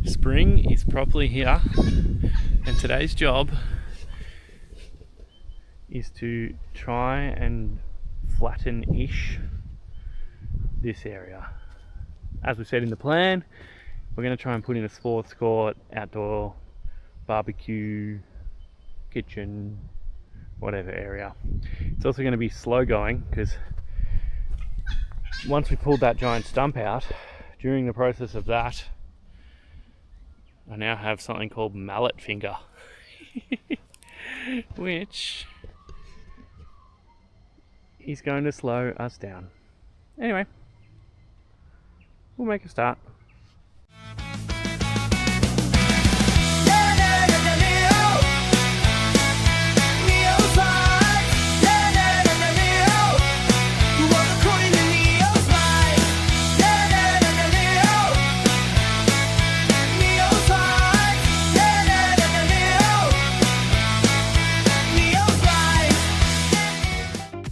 Spring is properly here, and today's job is to try and flatten-ish this area. As we said in the plan, we're going to try and put in a sports court, outdoor barbecue, kitchen, whatever area. It's also going to be slow going because once we pulled that giant stump out, during the process of that, I now have something called mallet finger, which is going to slow us down. Anyway, we'll make a start.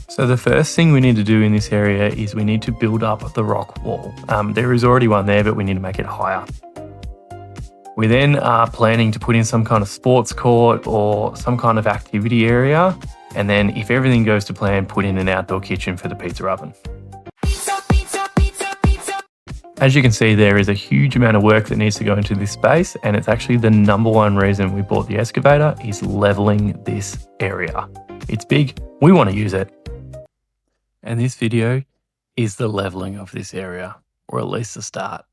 So the first thing we need to do in this area is we need to build up the rock wall. There is already one there, but we need to make it higher. We then are planning to put in some kind of sports court or some kind of activity area. And then if everything goes to plan, put in an outdoor kitchen for the pizza oven. As you can see, there is a huge amount of work that needs to go into this space, and it's actually the number one reason we bought the excavator is leveling this area. It's big, we want to use it. And this video is the leveling of this area, or at least the start.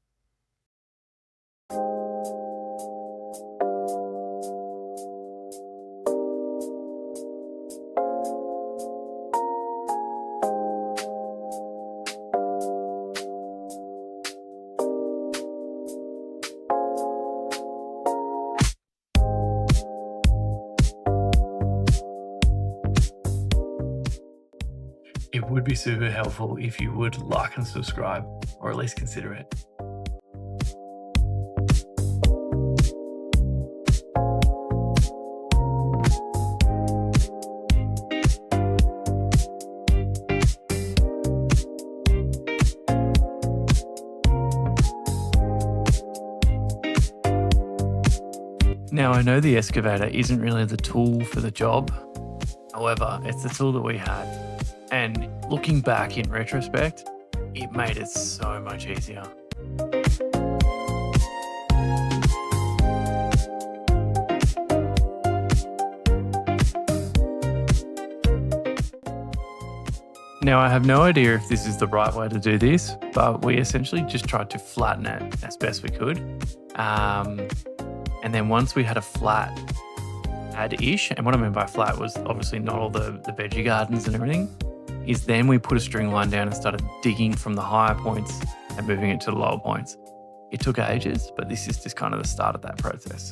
It would be super helpful if you would like and subscribe, or at least consider it. Now, I know the excavator isn't really the tool for the job. However, it's the tool that we had. And looking back in retrospect, it made it so much easier. Now, I have no idea if this is the right way to do this, but we essentially just tried to flatten it as best we could. And then once we had a flat pad-ish, and what I mean by flat was obviously not all the veggie gardens and everything, is then we put a string line down and started digging from the higher points and moving it to the lower points. It took ages, but this is just kind of the start of that process.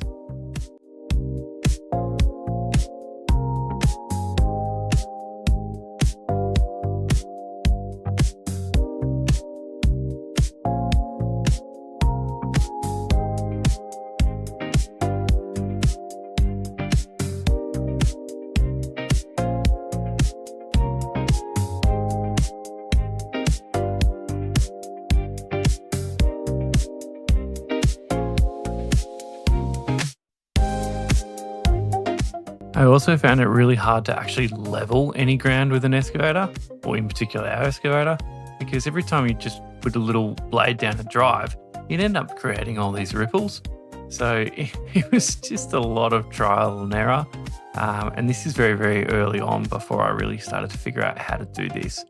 I also found it really hard to actually level any ground with an excavator, or in particular our excavator, because every time you just put a little blade down a drive, you'd end up creating all these ripples. So it was just a lot of trial and error. And this is very, very early on before I really started to figure out how to do this.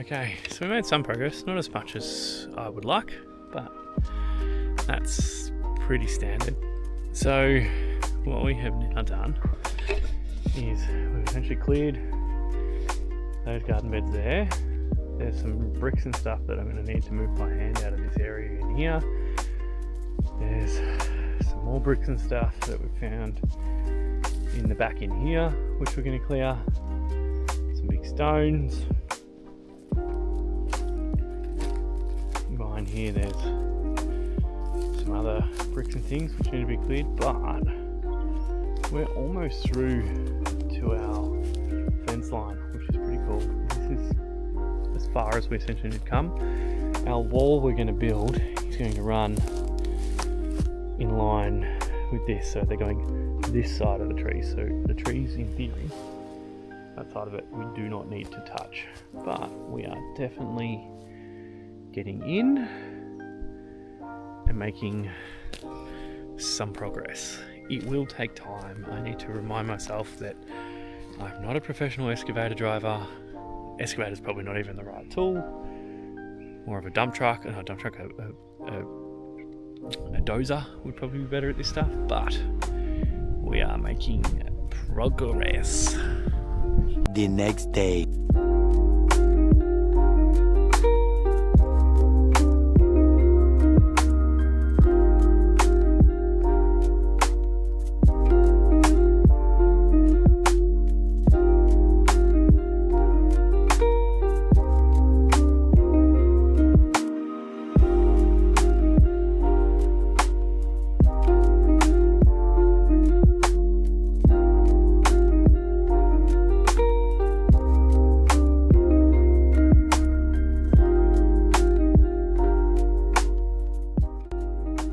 Okay, so we made some progress, not as much as I would like, but that's pretty standard. So what we have now done is we've essentially cleared those garden beds there. There's some bricks and stuff that I'm going to need to move my hand out of this area in here. There's some more bricks and stuff that we found in the back in here, which we're going to clear. Some big stones. Behind here there's some other bricks and things which need to be cleared, but we're almost through to our fence line, which is pretty cool. This is as far as we essentially need to come. Our wall we're going to build is going to run in line with this, so they're going this side of the tree. So the trees, in theory, that side of it we do not need to touch, but we are definitely getting in and making some progress. It will take time. I need to remind myself that I'm not a professional excavator driver. Excavator is probably not even the right tool. More of a dump truck, a dozer would probably be better at this stuff, but we are making progress. The next day.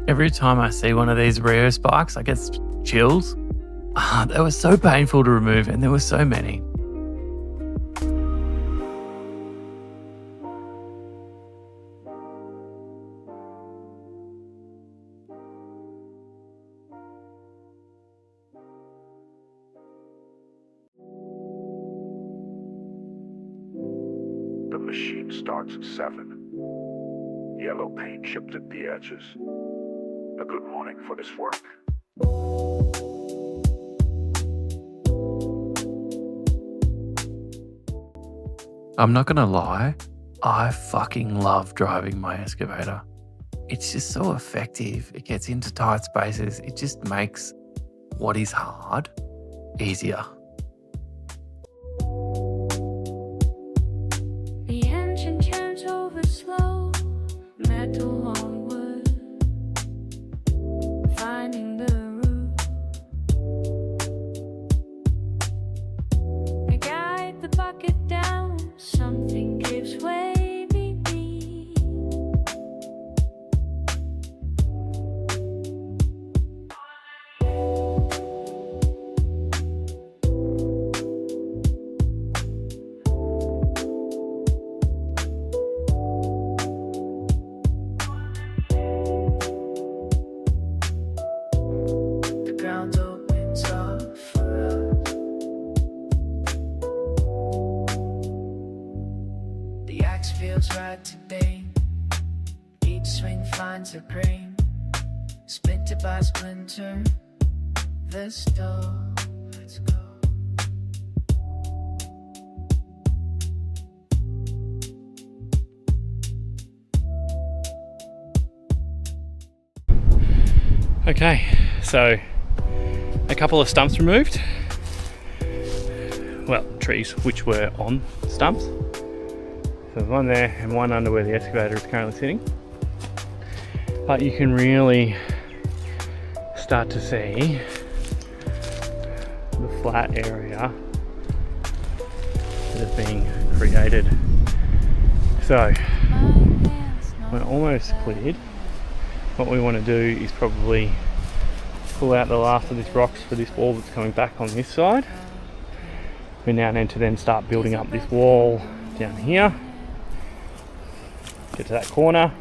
Every time I see one of these rare sparks, I get chills. They were so painful to remove, and there were so many. The machine starts at 7. Yellow paint chipped at the edges. A good morning for this work. I'm not gonna lie, I fucking love driving my excavator. It's just so effective. It gets into tight spaces. It just makes what is hard easier. The engine turns over slow, metal on wood, finding the root. I guide the bucket down, something gives way, baby. The ground opens up for us. The axe feels right today. Each swing finds a grain, splinter by splinter. Let's go, let's go. Okay, so a couple of stumps removed. Well, trees which were on stumps. So there's one there and one under where the excavator is currently sitting. But you can really start to see the flat area that is being created. So we're almost cleared. What we want to do is probably pull out the last of these rocks for this wall that's coming back on this side. We now need to then start building up this wall down here. Get to that corner,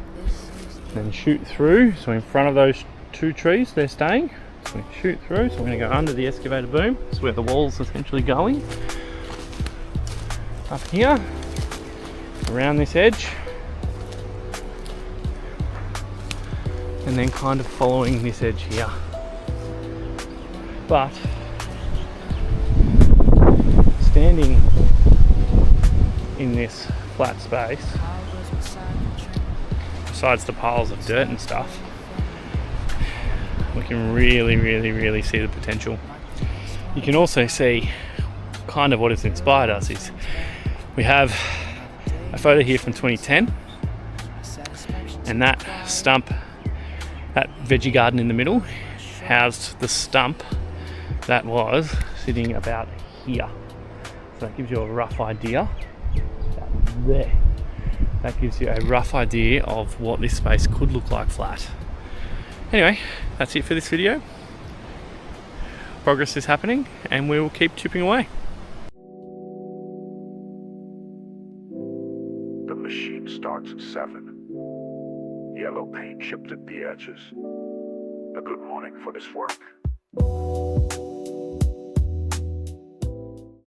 then shoot through. So in front of those two trees, they're staying. So we shoot through, so we're going to go under the excavator boom. That's where the wall's essentially going. Up here, around this edge, and then kind of following this edge here. But standing in this flat space, besides the piles of dirt and stuff, we can really see the potential. You can also see kind of what has inspired us is we have a photo here from 2010, and that stump, that veggie garden in the middle, housed the stump that was sitting about here. So that gives you a rough idea. About there. That gives you a rough idea of what this space could look like flat. Anyway, that's it for this video. Progress is happening and we will keep chipping away. The machine starts at 7. Yellow paint chipped at the edges. A good morning for this work.